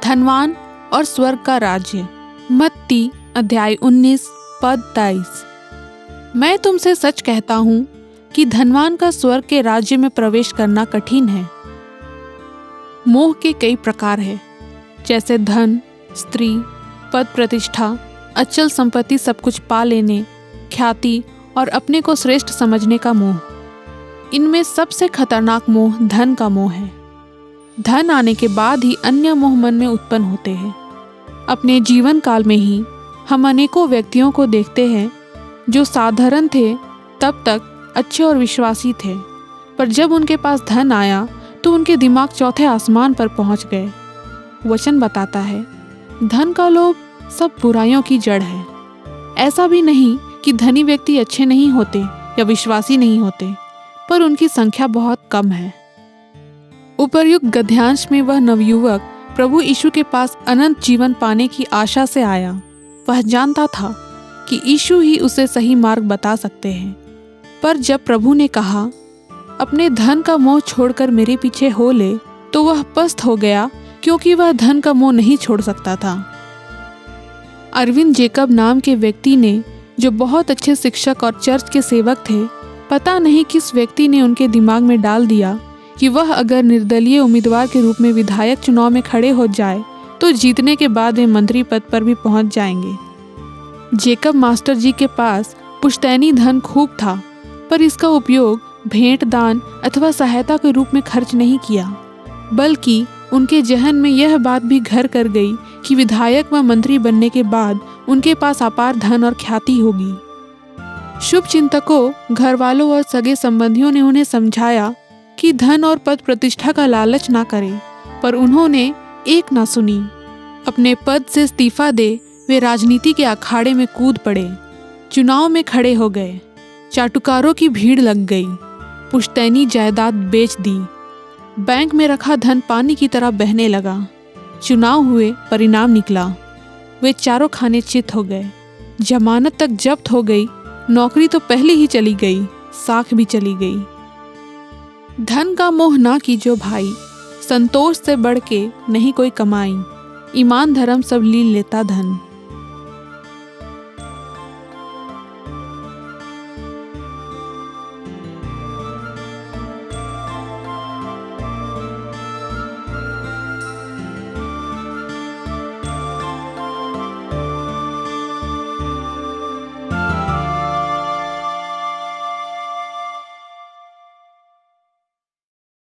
धनवान और स्वर्ग का राज्य। मत्ती अध्याय 19 पद 23। मैं तुमसे सच कहता हूँ कि धनवान का स्वर्ग के राज्य में प्रवेश करना कठिन है। मोह के कई प्रकार हैं, जैसे धन, स्त्री, पद प्रतिष्ठा, अचल संपत्ति, सब कुछ पा लेने, ख्याति और अपने को श्रेष्ठ समझने का मोह। इनमें सबसे खतरनाक मोह धन का मोह है। धन आने के बाद ही अन्य मोह मन में उत्पन्न होते हैं। अपने जीवन काल में ही हम अनेकों व्यक्तियों को देखते हैं जो साधारण थे, तब तक अच्छे और विश्वासी थे, पर जब उनके पास धन आया तो उनके दिमाग चौथे आसमान पर पहुंच गए। वचन बताता है, धन का लोभ सब बुराइयों की जड़ है। ऐसा भी नहीं कि धनी व्यक्ति अच्छे नहीं होते या विश्वासी नहीं होते, पर उनकी संख्या बहुत कम है। उपर्युक्त गद्यांश में वह नवयुवक प्रभु यीशु के पास अनंत जीवन पाने की आशा से आया। वह जानता था कि यीशु ही उसे सही मार्ग बता सकते हैं, पर जब प्रभु ने कहा, अपने धन का मोह छोड़कर मेरे पीछे हो ले, तो वह पस्त हो गया, क्योंकि वह धन का मोह नहीं छोड़ सकता था। अरविंद जेकब नाम के व्यक्ति ने, जो बहुत अच्छे शिक्षक और चर्च के सेवक थे, पता नहीं किस व्यक्ति ने उनके दिमाग में डाल दिया कि वह अगर निर्दलीय उम्मीदवार के रूप में विधायक चुनाव में खड़े हो जाए तो जीतने के बाद वे मंत्री पद पर भी पहुंच जाएंगे। जेकब मास्टर जी के पास पुश्तैनी धन खूब था, पर इसका उपयोग भेंट, दान अथवा सहायता के रूप में खर्च नहीं किया, बल्कि उनके जहन में यह बात भी घर कर गई कि विधायक व मंत्री बनने के बाद उनके पास अपार धन और ख्याति होगी। शुभ चिंतकों, घर वालों और सगे संबंधियों ने उन्हें समझाया कि धन और पद प्रतिष्ठा का लालच ना करें, पर उन्होंने एक ना सुनी। अपने पद से इस्तीफा दे वे राजनीति के अखाड़े में कूद पड़े, चुनाव में खड़े हो गए। चाटुकारों की भीड़ लग गई, पुश्तैनी जायदाद बेच दी, बैंक में रखा धन पानी की तरह बहने लगा। चुनाव हुए, परिणाम निकला, वे चारों खाने चित हो गए। जमानत तक जब्त हो गई, नौकरी तो पहले ही चली गई, साख भी चली गई। धन का मोह ना कीजो भाई, संतोष से बढ़ के नहीं कोई कमाई, ईमान धर्म सब लीन लेता धन।